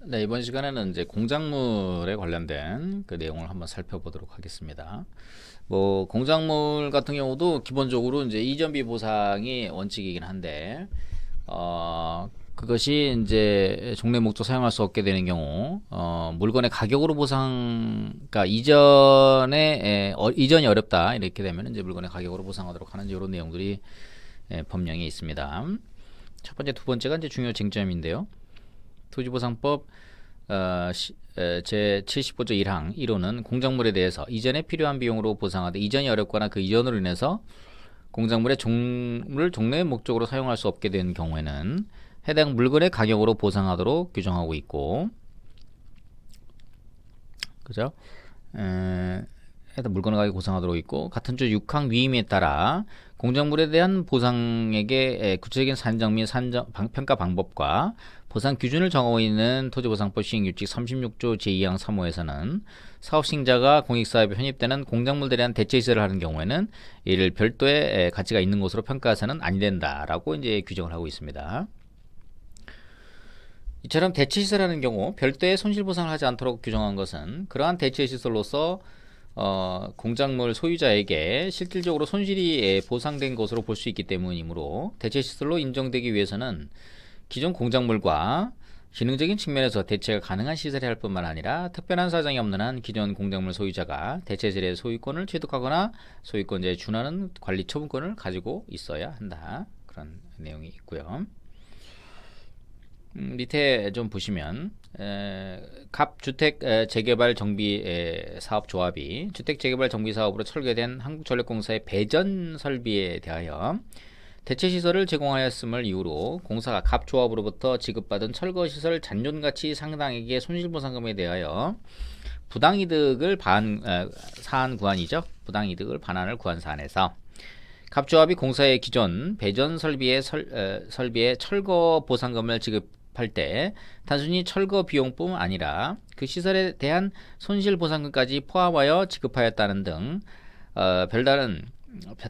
네, 이번 시간에는 이제 공작물에 관련된 그 내용을 한번 살펴보도록 하겠습니다. 뭐 공작물 같은 경우도 기본적으로 이제 이전비 보상이 원칙이긴 한데, 그것이 이제 종래 목적 사용할 수 없게 되는 경우, 물건의 가격으로 보상, 그러니까 이전이 어렵다 이렇게 되면 이제 물건의 가격으로 보상하도록 하는 이런 내용들이 법령에 있습니다. 첫 번째, 두 번째가 이제 중요 쟁점인데요. 토지보상법 제 75조 1항 1호는 공작물에 대해서 이전에 필요한 비용으로 보상하되 이전이 어렵거나 그 이전으로 인해서 공작물의 종을 종래의 목적으로 사용할 수 없게 된 경우에는 해당 물건의 가격으로 보상하도록 규정하고 있고, 그죠? 해당 물건의 가격 보상하도록 있고, 같은 조 6항 위임에 따라 공작물에 대한 보상액의 구체적인 산정 및 평가 방법과 보상 기준을 정하고 있는 토지보상법 시행규칙 36조 제2항 3호에서는 사업시행자가 공익사업에 편입되는 공작물들에 대한 대체시설을 하는 경우에는 이를 별도의 가치가 있는 것으로 평가해서는 아니 된다라고 이제 규정을 하고 있습니다. 이처럼 대체시설하는 경우 별도의 손실보상을 하지 않도록 규정한 것은 그러한 대체시설로서 공작물 소유자에게 실질적으로 손실이 보상된 것으로 볼 수 있기 때문이므로 대체시설로 인정되기 위해서는 기존 공작물과 기능적인 측면에서 대체가 가능한 시설이 할 뿐만 아니라 특별한 사정이 없는 한 기존 공작물 소유자가 대체시설의 소유권을 취득하거나 소유권자에 준하는 관리 처분권을 가지고 있어야 한다. 그런 내용이 있고요. 밑에 좀 보시면 갑 주택 재개발 정비 사업 조합이 주택 재개발 정비 사업으로 설계된 한국전력공사의 배전 설비에 대하여 대체 시설을 제공하였음을 이유로 공사가 갑 조합으로부터 지급받은 철거 시설 잔존 가치 상당액의 손실보상금에 대하여 부당이득을 사안 구한이죠. 부당이득을 반환을 구한 사안에서 갑조합이 공사의 기존 배전 설비의 철거 보상금을 지급할 때 단순히 철거 비용뿐 아니라 그 시설에 대한 손실 보상금까지 포함하여 지급하였다는 등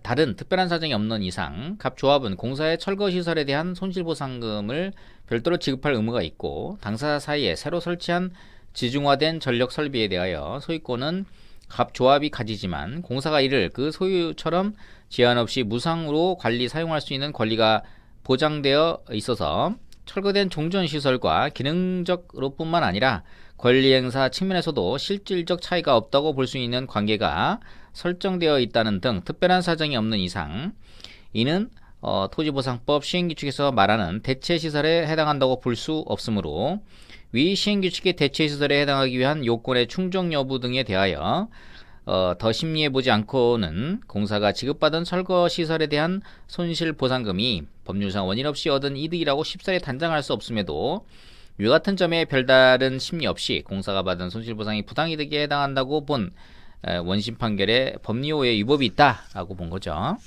다른 특별한 사정이 없는 이상 갑조합은 공사의 철거 시설에 대한 손실 보상금을 별도로 지급할 의무가 있고, 당사자 사이에 새로 설치한 지중화된 전력 설비에 대하여 소유권은 갑조합이 가지지만 공사가 이를 그 소유처럼 제한 없이 무상으로 관리 사용할 수 있는 권리가 보장되어 있어서 철거된 종전시설과 기능적으로 뿐만 아니라 권리행사 측면에서도 실질적 차이가 없다고 볼 수 있는 관계가 설정되어 있다는 등 특별한 사정이 없는 이상 이는 토지보상법 시행규칙에서 말하는 대체시설에 해당한다고 볼 수 없으므로 위 시행규칙의 대체시설에 해당하기 위한 요건의 충족 여부 등에 대하여 더 심리해보지 않고는 공사가 지급받은 철거 시설에 대한 손실보상금이 법률상 원인 없이 얻은 이득이라고 쉽사리 단정할 수 없음에도 위 같은 점에 별다른 심리 없이 공사가 받은 손실보상이 부당이득에 해당한다고 본 원심 판결에 법리호의 위법이 있다라고 본 거죠.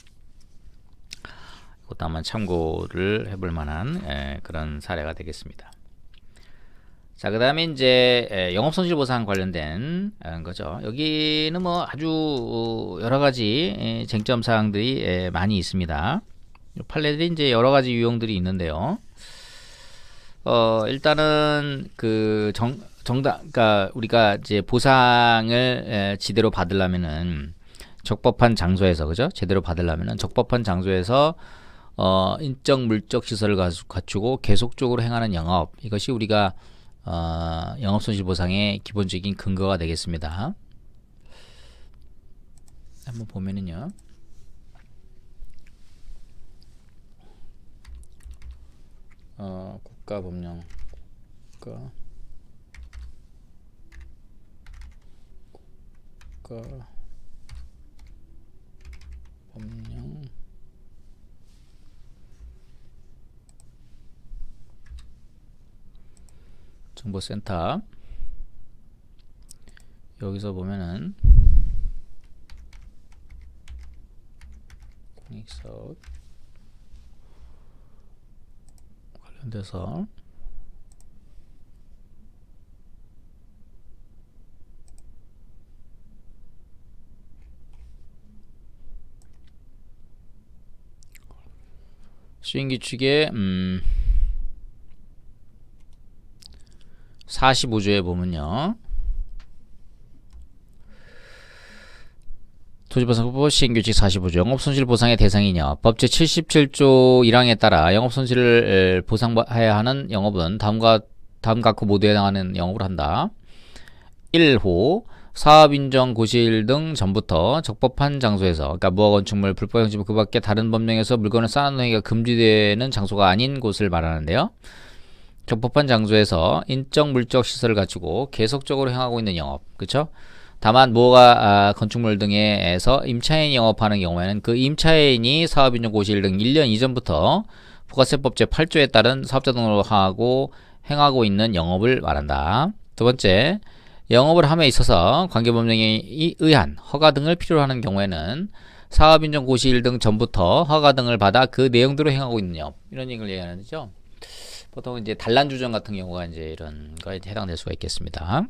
이것도 한번 참고를 해볼 만한 그런 사례가 되겠습니다. 자, 그 다음에 이제 영업손실보상 관련된 거죠. 여기는 뭐 아주 여러 가지 쟁점 사항들이 많이 있습니다. 판례들이 이제 여러 가지 유형들이 있는데요. 일단은 그 그러니까 우리가 이제 보상을 제대로 받으려면은 적법한 장소에서, 그죠? 제대로 받으려면은 적법한 장소에서 인적 물적 시설을 갖추고 계속적으로 행하는 영업, 이것이 우리가 영업손실보상의 기본적인 근거가 되겠습니다. 한번 보면은요, 국가법령, 국가 법령 정보센터, 여기서 보면은 공익사업 관련돼서 시행규칙에 45조에 보면요. 토지보상법 시행규칙 45조 영업손실 보상의 대상이냐. 법 제77조 1항에 따라 영업손실을 보상해야 하는 영업은 다음과 그 모두에 해당하는 영업을 한다. 1호 사업인정 고시일 등 전부터 적법한 장소에서, 그러니까 무허가 건축물, 불법 형식물 그 밖에 다른 법령에서 물건을 쌓아놓는 행위가 금지되는 장소가 아닌 곳을 말하는데요. 적법한 장소에서 인적 물적 시설을 갖추고 계속적으로 행하고 있는 영업, 그렇죠? 다만 무허가 건축물 등에서 임차인이 영업하는 경우에는 그 임차인이 사업인정 고시일 등 1년 이전부터 부가세법 제8조에 따른 사업자 등록을 행하고 있는 영업을 말한다. 두 번째, 영업을 함에 있어서 관계법령에 의한 허가 등을 필요로 하는 경우에는 사업인정 고시일 등 전부터 허가 등을 받아 그 내용대로 행하고 있는 영업, 이런 얘기를 얘기하는 거죠. 보통 이제 단란주점 같은 경우가 이제 이런 거에 해당될 수가 있겠습니다.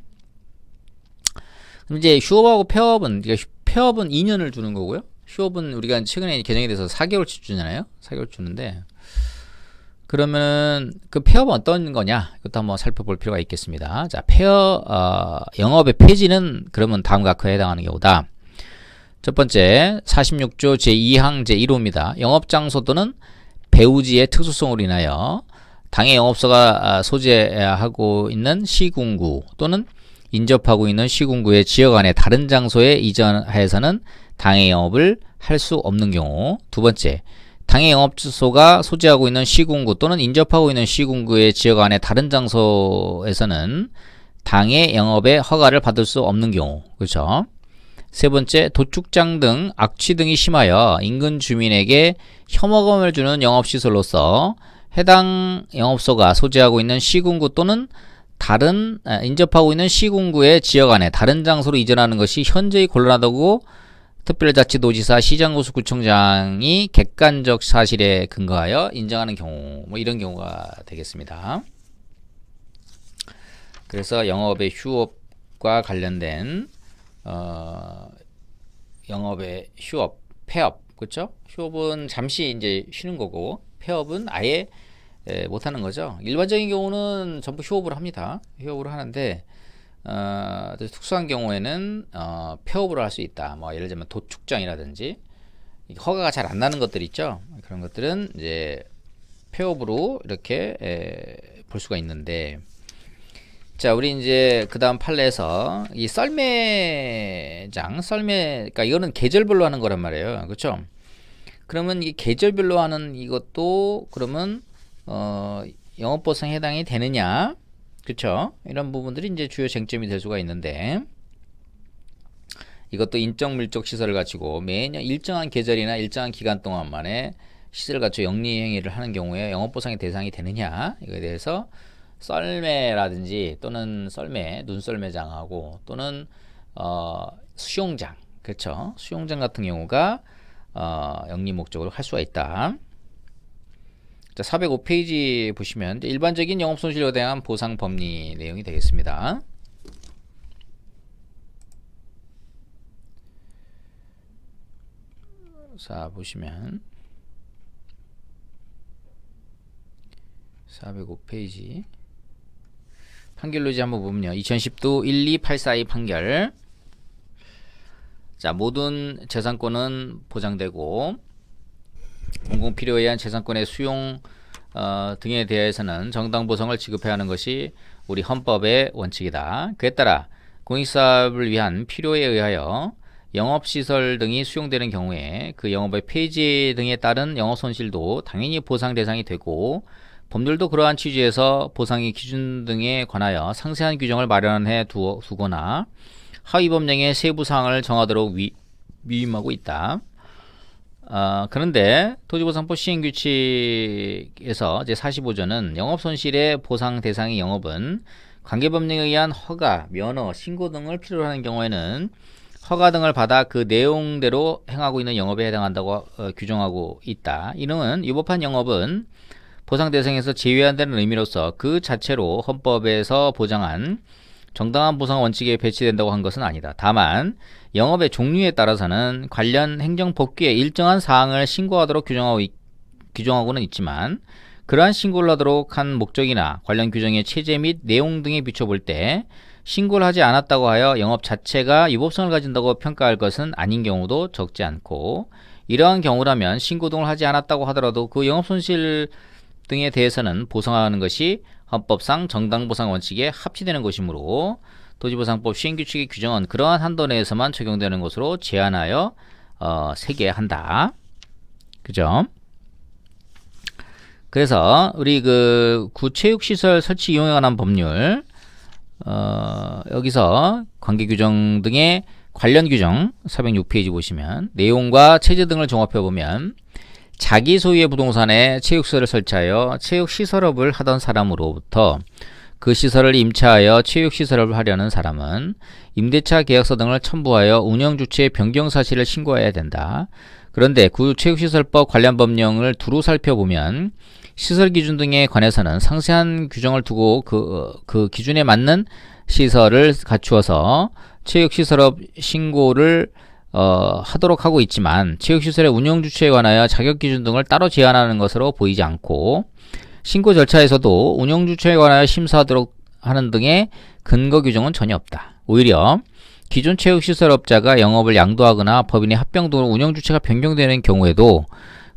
그럼 이제 휴업하고 폐업은, 폐업은 2년을 주는 거고요. 휴업은 우리가 최근에 개정이 돼서 4개월치 주잖아요. 4개월 주는데, 그러면 그 폐업은 어떤 거냐? 이것도 한번 살펴볼 필요가 있겠습니다. 자, 영업의 폐지는 그러면 다음과 그에 해당하는 경우다. 첫 번째, 46조 제2항 제1호입니다. 영업장소 또는 배우지의 특수성으로 인하여 당해 영업소가 소재하고 있는 시군구 또는 인접하고 있는 시군구의 지역 안에 다른 장소에 이전하여서는 당해 영업을 할 수 없는 경우. 두 번째, 당해 영업소가 소재하고 있는 시군구 또는 인접하고 있는 시군구의 지역 안에 다른 장소에서는 당해 영업의 허가를 받을 수 없는 경우. 그렇죠? 세 번째, 도축장 등 악취 등이 심하여 인근 주민에게 혐오감을 주는 영업시설로서 해당 영업소가 소재하고 있는 시군구 또는 다른 인접하고 있는 시군구의 지역 안에 다른 장소로 이전하는 것이 현저히 곤란하다고 특별자치도지사 시장구수구청장이 객관적 사실에 근거하여 인정하는 경우, 뭐 이런 경우가 되겠습니다. 그래서 영업의 휴업과 관련된 영업의 휴업, 폐업, 그렇죠? 휴업은 잠시 이제 쉬는 거고, 폐업은 아예 못 하는 거죠. 일반적인 경우는 전부 휴업을 합니다. 휴업을 하는데 특수한 경우에는 폐업을 할 수 있다. 뭐 예를 들면 도축장이라든지 허가가 잘 안 나는 것들 있죠. 그런 것들은 이제 폐업으로 이렇게 볼 수가 있는데, 자, 우리 이제 그 다음 판례에서 이 썰매장, 그러니까 이거는 계절별로 하는 거란 말이에요. 그렇죠? 그러면 이 계절별로 하는 이것도 그러면 영업보상에 해당이 되느냐, 그쵸? 이런 부분들이 이제 주요 쟁점이 될 수가 있는데, 이것도 인적 물적 시설을 갖추고 매년 일정한 계절이나 일정한 기간 동안만에 시설을 갖추어 영리 행위를 하는 경우에 영업보상의 대상이 되느냐, 이거에 대해서 썰매라든지 또는 눈썰매장하고 또는 수영장, 그렇죠? 수영장 같은 경우가 영리 목적으로 할 수가 있다. 자, 405페이지 보시면 일반적인 영업손실에 대한 보상 법리 내용이 되겠습니다. 자, 보시면 405페이지 판결로지 한번 보면요. 2010도 12842 판결. 자, 모든 재산권은 보장되고 공공필요에 의한 재산권의 수용 등에 대해서는 정당 보상을 지급해야 하는 것이 우리 헌법의 원칙이다. 그에 따라 공익사업을 위한 필요에 의하여 영업시설 등이 수용되는 경우에 그 영업의 폐지 등에 따른 영업손실도 당연히 보상 대상이 되고, 법률도 그러한 취지에서 보상의 기준 등에 관하여 상세한 규정을 마련해 두거나 하위 법령의 세부 사항을 정하도록 위임하고 있다. 그런데 토지보상법 시행규칙에서 제45조는 영업손실의 보상 대상의 영업은 관계법령에 의한 허가, 면허, 신고 등을 필요로 하는 경우에는 허가 등을 받아 그 내용대로 행하고 있는 영업에 해당한다고 규정하고 있다. 이는 위법한 영업은 보상 대상에서 제외한다는 의미로서 그 자체로 헌법에서 보장한 정당한 보상 원칙에 배치된다고 한 것은 아니다. 다만 영업의 종류에 따라서는 관련 행정법규에 일정한 사항을 신고하도록 규정하고는 있지만, 그러한 신고를 하도록 한 목적이나 관련 규정의 체제 및 내용 등에 비춰볼 때 신고를 하지 않았다고 하여 영업 자체가 위법성을 가진다고 평가할 것은 아닌 경우도 적지 않고, 이러한 경우라면 신고 등을 하지 않았다고 하더라도 그 영업손실 등에 대해서는 보상하는 것이 헌법상 정당보상 원칙에 합치되는 것이므로 토지보상법 시행규칙의 규정은 그러한 한도 내에서만 적용되는 것으로 제한하여 세계한다. 그죠? 그래서 우리 그 구체육시설 설치 이용에 관한 법률, 여기서 관계규정 등의 관련 규정 406페이지 보시면 내용과 체제 등을 종합해 보면, 자기 소유의 부동산에 체육시설을 설치하여 체육시설업을 하던 사람으로부터 그 시설을 임차하여 체육시설업을 하려는 사람은 임대차 계약서 등을 첨부하여 운영주체의 변경 사실을 신고해야 된다. 그런데 구체육시설법 관련 법령을 두루 살펴보면 시설 기준 등에 관해서는 상세한 규정을 두고 그 기준에 맞는 시설을 갖추어서 체육시설업 신고를 하도록 하고 있지만, 체육시설의 운영주체에 관하여 자격기준 등을 따로 제한하는 것으로 보이지 않고, 신고 절차에서도 운영주체에 관하여 심사하도록 하는 등의 근거 규정은 전혀 없다. 오히려 기존 체육시설업자가 영업을 양도하거나 법인의 합병 등으로 운영주체가 변경되는 경우에도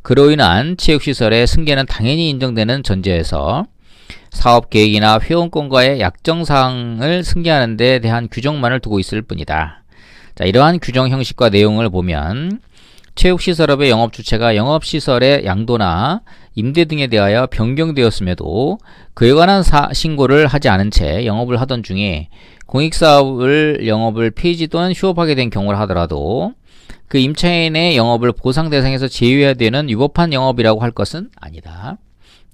그로 인한 체육시설의 승계는 당연히 인정되는 전제에서 사업계획이나 회원권과의 약정사항을 승계하는 데 대한 규정만을 두고 있을 뿐이다. 자, 이러한 규정 형식과 내용을 보면 체육시설업의 영업주체가 영업시설의 양도나 임대 등에 대하여 변경되었음에도 그에 관한 신고를 하지 않은 채 영업을 하던 중에 공익사업을 영업을 폐지 또는 휴업하게 된 경우를 하더라도 그 임차인의 영업을 보상 대상에서 제외해야 되는 위법한 영업이라고 할 것은 아니다.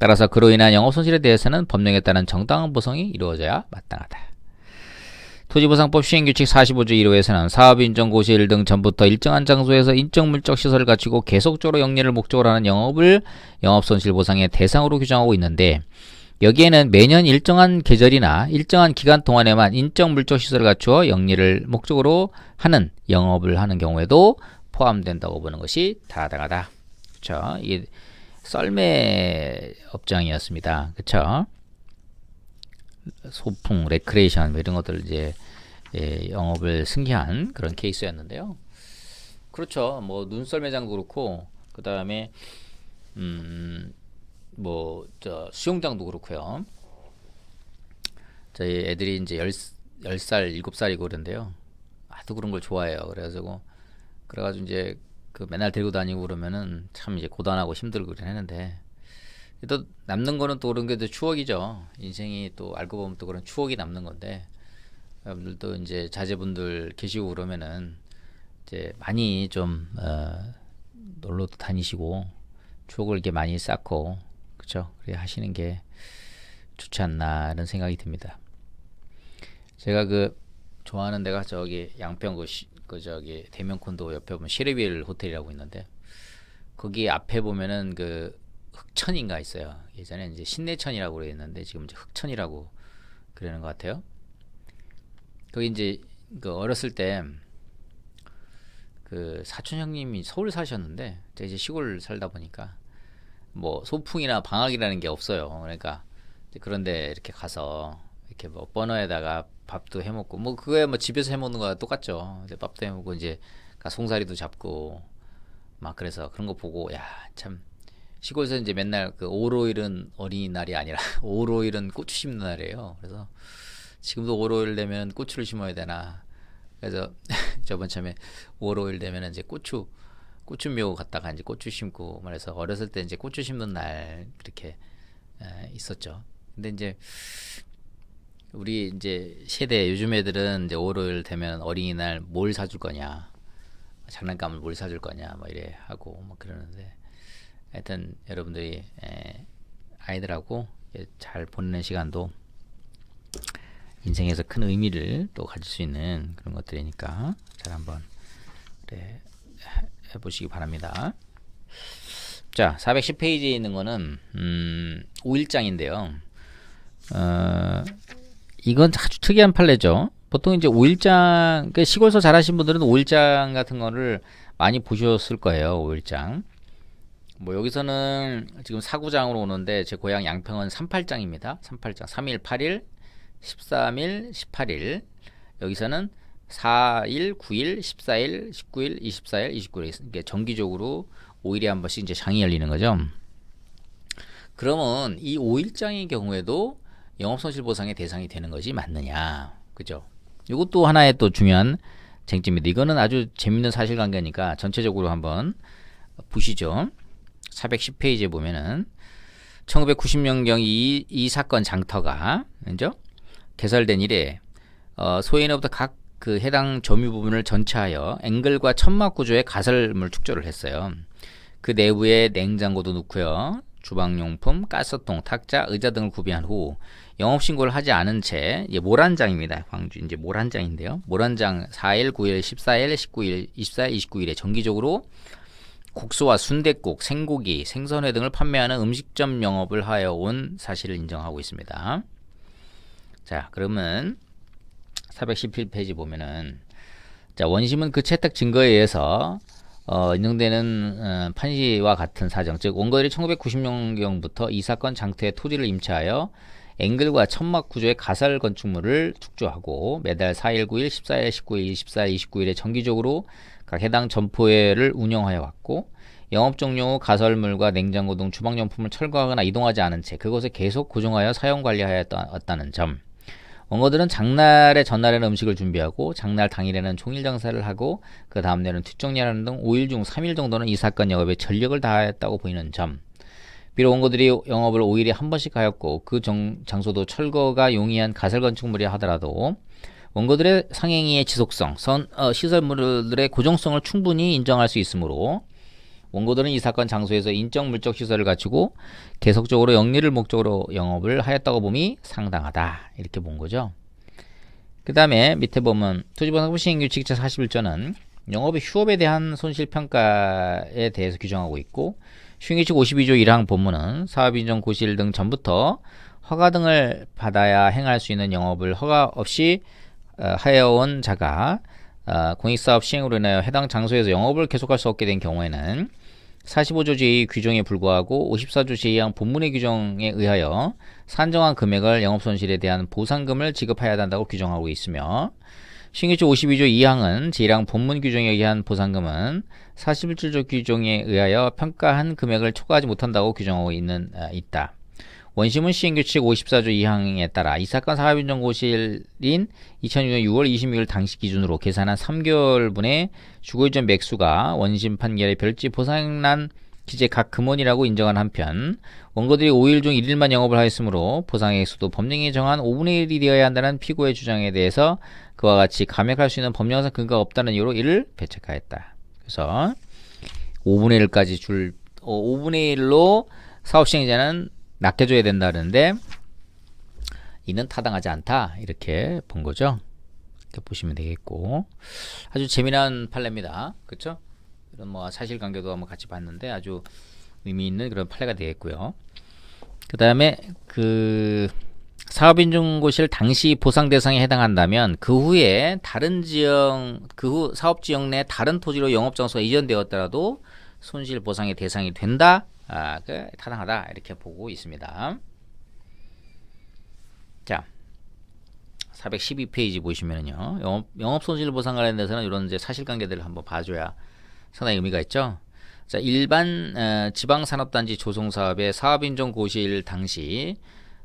따라서 그로 인한 영업손실에 대해서는 법령에 따른 정당한 보상이 이루어져야 마땅하다. 토지보상법 시행규칙 45조 1호에서는 사업인정 고시일 등 전부터 일정한 장소에서 인적 물적 시설을 갖추고 계속적으로 영리를 목적으로 하는 영업을 영업손실 보상의 대상으로 규정하고 있는데, 여기에는 매년 일정한 계절이나 일정한 기간 동안에만 인적 물적 시설을 갖추어 영리를 목적으로 하는 영업을 하는 경우에도 포함된다고 보는 것이 타당하다. 그렇죠? 이게 썰매 업장이었습니다. 그렇죠? 소풍, 레크레이션 이런 것들 이제 영업을 승계한 그런 케이스였는데요. 그렇죠. 뭐 눈썰매장도 그렇고, 그 다음에 뭐 저 수영장도 그렇고요. 저희 애들이 이제 10살, 7살이고 그런데요. 아주 그런 걸 좋아해요. 그래가지고 이제 그 맨날 데리고 다니고 그러면은 참 이제 고단하고 힘들고 그러긴 하는데, 또 남는 거는 또 그런 게 또 추억이죠. 인생이 또 알고 보면 또 그런 추억이 남는 건데, 여러분들도 이제 자제분들 계시고 그러면은 이제 많이 좀 놀러도 다니시고 추억을 이렇게 많이 쌓고, 그렇죠? 그래 하시는 게 좋지 않나 이런 생각이 듭니다. 제가 그 좋아하는 데가 저기 양평 저기 대명콘도 옆에 보면 시레빌 호텔이라고 있는데, 거기 앞에 보면은 그 흑천인가 있어요. 예전에 이제 신내천이라고 그랬는데 지금 이제 흑천이라고 그러는 것 같아요. 거기 이제 그 어렸을 때 그 사촌 형님이 서울 사셨는데, 제가 이제 시골 살다 보니까 뭐 소풍이나 방학이라는 게 없어요. 그러니까 그런데 이렇게 가서 이렇게 뭐 버너에다가 밥도 해 먹고, 뭐 그거야 뭐 집에서 해 먹는 거와 똑같죠. 이제 밥도 해 먹고 이제 송사리도 잡고 막, 그래서 그런 거 보고 야 참 시골에서 이제 맨날 그 오로일은 어린이날이 아니라 오로일은 고추 심는 날이에요. 그래서 지금도 오로일 되면 고추를 심어야 되나. 그래서 저번 참에 오로일 되면 이제 고추묘 갔다가 이제 고추 심고 말해서, 어렸을 때 이제 고추 심는 날 그렇게 있었죠. 근데 이제 우리 이제 세대 요즘 애들은 이제 오로일 되면 어린이날 뭘 사줄 거냐, 장난감을 뭘 사줄 거냐 뭐 이래 하고 뭐 그러는데, 하여튼 여러분들이 아이들하고 잘 보내는 시간도 인생에서 큰 의미를 또 가질 수 있는 그런 것들이니까 잘 한번 그래 해보시기 바랍니다. 자, 410페이지에 있는 거는 5일장인데요. 이건 아주 특이한 판례죠. 보통 이제 5일장, 그러니까 시골서 잘하신 분들은 5일장 같은 거를 많이 보셨을 거예요. 5일장. 뭐 여기서는 지금 사구장으로 오는데 제 고향 양평은 38장입니다. 38장 3일, 8일, 13일, 18일. 여기서는 4일, 9일, 14일, 19일, 24일, 29일. 이게 정기적으로 5일에 한 번씩 이제 장이 열리는 거죠. 그러면 이 5일장의 경우에도 영업손실보상의 대상이 되는 것이 맞느냐? 그죠? 이것도 하나의 또 중요한 쟁점입니다. 이거는 아주 재밌는 사실관계니까 전체적으로 한번 보시죠. 410페이지에 보면은 1990년경 이 사건 장터가 그죠? 개설된 이래 소인으로부터 각 그 해당 점유 부분을 전체하여 앵글과 천막 구조의 가설물 축조를 했어요. 그 내부에 냉장고도 넣고요. 주방용품, 가스통, 탁자, 의자 등을 구비한 후 영업신고를 하지 않은 채 모란장입니다. 광주 이제 모란장인데요. 모란장 4일, 9일, 14일, 19일, 24일, 29일에 정기적으로 국수와 순댓국, 생고기, 생선회 등을 판매하는 음식점 영업을 하여 온 사실을 인정하고 있습니다. 자, 그러면 411페이지 보면은 자, 원심은 그 채택 증거에 의해서 인정되는 판시와 같은 사정, 즉 원고들이 1990년경부터 이 사건 장터에 토지를 임차하여 앵글과 천막 구조의 가설 건축물을 축조하고 매달 4일, 9일, 14일, 19일, 24일, 29일에 정기적으로 각 해당 점포를 운영하여 왔고 영업 종료 후 가설물과 냉장고 등 주방용품을 철거하거나 이동하지 않은 채 그곳에 계속 고정하여 사용 관리하였다는 점. 원고들은 장날에 전날에는 음식을 준비하고 장날 당일에는 종일 장사를 하고 그 다음날은 뒷정리하는 등 5일 중 3일 정도는 이 사건 영업에 전력을 다하였다고 보이는 점. 비록 원고들이 영업을 5일에 한 번씩 하였고 그 장소도 철거가 용이한 가설 건축물이라 하더라도 원고들의 상행위의 지속성, 시설물들의 고정성을 충분히 인정할 수 있으므로 원고들은 이 사건 장소에서 인적 물적 시설을 갖추고 계속적으로 영리를 목적으로 영업을 하였다고 봄이 상당하다. 이렇게 본 거죠. 그 다음에 밑에 보면 토지보상법 시행규칙 제41조는 영업의 휴업에 대한 손실평가에 대해서 규정하고 있고 시행규칙 52조 1항 본문은 사업인정 고시일 등 전부터 허가 등을 받아야 행할 수 있는 영업을 허가 없이 하여온 자가 공익사업 시행으로 인하여 해당 장소에서 영업을 계속할 수 없게 된 경우에는 45조 제2 규정에 불과하고 54조 제2항 본문의 규정에 의하여 산정한 금액을 영업손실에 대한 보상금을 지급해야 한다고 규정하고 있으며 신규칙 52조 2항은 제1항 본문 규정에 의한 보상금은 41조 규정에 의하여 평가한 금액을 초과하지 못한다고 규정하고 있다. 원심은 시행규칙 54조 2항에 따라 이 사건 사업인정고시일인 2006년 6월 26일 당시 기준으로 계산한 3개월분의 주거이전 맥수가 원심 판결의 별지 보상난 기재 각 금원이라고 인정한 한편 원고들이 5일 중 1일만 영업을 하였으므로 보상의 액수도 법령이 정한 5분의 1이 되어야 한다는 피고의 주장에 대해서 그와 같이 감액할 수 있는 법령상 근거가 없다는 이유로 이를 배책하였다. 그래서 5분의 1까지 5분의 1로 사업시행자는 낚여줘야 된다는데 이는 타당하지 않다 이렇게 본 거죠. 이렇게 보시면 되겠고 아주 재미난 판례입니다. 그렇죠? 이런 뭐 사실관계도 한번 같이 봤는데 아주 의미 있는 그런 판례가 되겠고요. 그 다음에 그 사업인정고시를 당시 보상 대상에 해당한다면 그 후에 다른 지역 그 후 사업 지역 내 다른 토지로 영업장소가 이전되었더라도 손실 보상의 대상이 된다. 타당하다 이렇게 보고 있습니다. 자, 412페이지 보시면요, 영업 손실 보상 관련돼서는 이런 이제 사실관계들을 한번 봐줘야 상당히 의미가 있죠. 자, 일반 지방산업단지 조성 사업의 사업인정 고시일 당시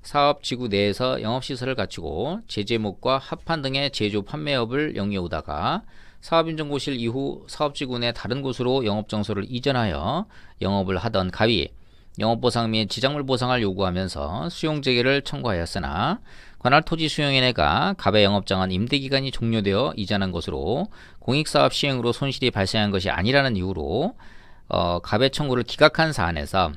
사업지구 내에서 영업시설을 갖추고 제재목과 합판 등의 제조 판매업을 영위해 오다가 사업인정고시일 이후 사업지구 내 다른 곳으로 영업장소를 이전하여 영업을 하던 가위 영업보상 및 지작물 보상을 요구하면서 수용재개를 청구하였으나 관할 토지 수용인회가 갑의 영업장은 임대기간이 종료되어 이전한 것으로 공익사업 시행으로 손실이 발생한 것이 아니라는 이유로 갑의 청구를 기각한 사안에서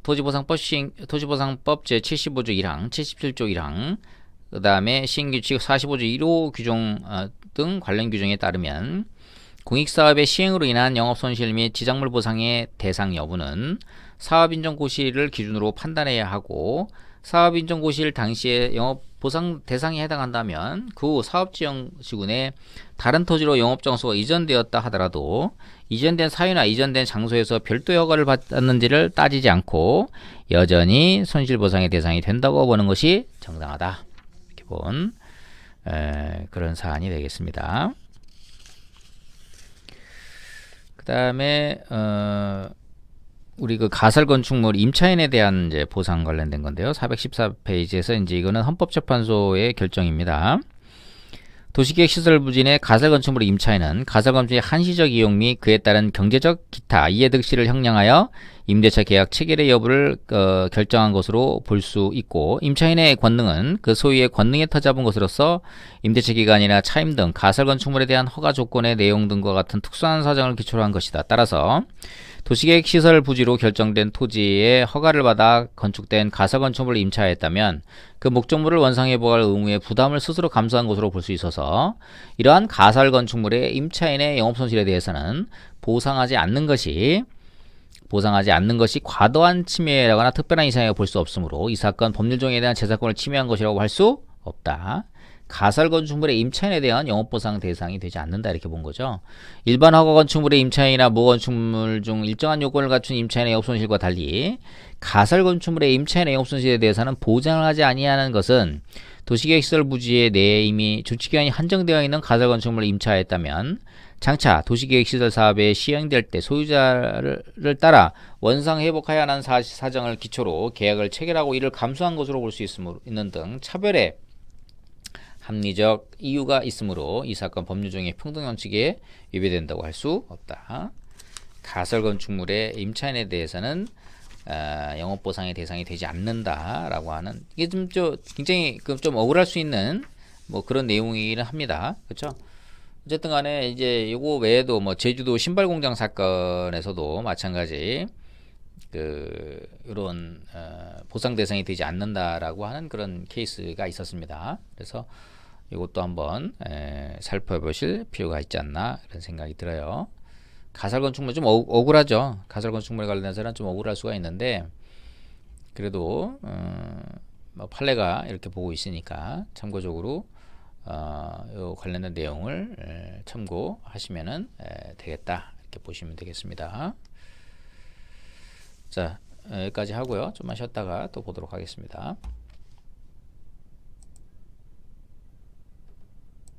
토지보상법 제75조 1항, 77조 1항, 그 다음에 시행규칙 45조 1호 규정 등 관련 규정에 따르면 공익사업의 시행으로 인한 영업손실 및 지작물 보상의 대상 여부는 사업인정고시일을 기준으로 판단해야 하고 사업인정고시일 당시에 보상 대상에 해당한다면 그 후 사업지형 내 다른 토지로 영업장소가 이전되었다 하더라도 이전된 사유나 이전된 장소에서 별도의 허가를 받았는지를 따지지 않고 여전히 손실보상의 대상이 된다고 보는 것이 정당하다. 이렇게 본 그런 사안이 되겠습니다. 그 다음에 우리 그 가설 건축물 임차인에 대한 이제 보상 관련된 건데요. 414페이지에서 이제 이거는 헌법재판소의 결정입니다. 도시계획시설 부진의 가설 건축물의 임차인은 가설 건축의 한시적 이용 및 그에 따른 경제적 기타 이해득 시를 형량하여 임대차 계약 체결의 여부를 결정한 것으로 볼 수 있고, 임차인의 권능은 그 소유의 권능에 터잡은 것으로서 임대차 기간이나 차임 등 가설 건축물에 대한 허가 조건의 내용 등과 같은 특수한 사정을 기초로 한 것이다. 따라서 도시계획 시설 부지로 결정된 토지에 허가를 받아 건축된 가설 건축물을 임차했다면 그 목적물을 원상회복할 의무의 부담을 스스로 감수한 것으로 볼 수 있어서 이러한 가설 건축물의 임차인의 영업손실에 대해서는 보상하지 않는 것이 과도한 침해라거나 특별한 이상이라고 볼 수 없으므로 이 사건 법률정에 대한 재산권을 침해한 것이라고 할 수 없다. 가설 건축물의 임차인에 대한 영업보상 대상이 되지 않는다, 이렇게 본 거죠. 일반 허가 건축물의 임차인이나 무건축물 중 일정한 요건을 갖춘 임차인의 영업손실과 달리 가설 건축물의 임차인의 영업손실에 대해서는 보장을 하지 아니하는 것은 도시계획시설 부지에 내에 이미 조치기간이 한정되어 있는 가설 건축물을 임차했다면 장차 도시계획시설 사업에 시행될 때 소유자를 따라 원상회복해야 하는 사정을 기초로 계약을 체결하고 이를 감수한 것으로 볼 수 있는 등 차별의 합리적 이유가 있으므로 이 사건 법률정의 평등 원칙에 위배된다고 할 수 없다. 가설 건축물의 임차인에 대해서는 영업보상의 대상이 되지 않는다라고 하는, 이게 굉장히 좀 억울할 수 있는 뭐 그런 내용이긴 합니다. 그렇죠? 어쨌든 간에 이제 이거 외에도 뭐 제주도 신발공장 사건에서도 마찬가지 이런 보상 대상이 되지 않는다라고 하는 그런 케이스가 있었습니다. 그래서 이것도 한번 살펴보실 필요가 있지 않나 이런 생각이 들어요. 가설 건축물 좀 억울하죠. 가설 건축물에 관련해서는 좀 억울할 수가 있는데 그래도 뭐 판례가 이렇게 보고 있으니까 참고적으로 요 관련된 내용을 참고하시면 되겠다, 이렇게 보시면 되겠습니다. 자, 여기까지 하고요. 좀만 쉬었다가 또 보도록 하겠습니다.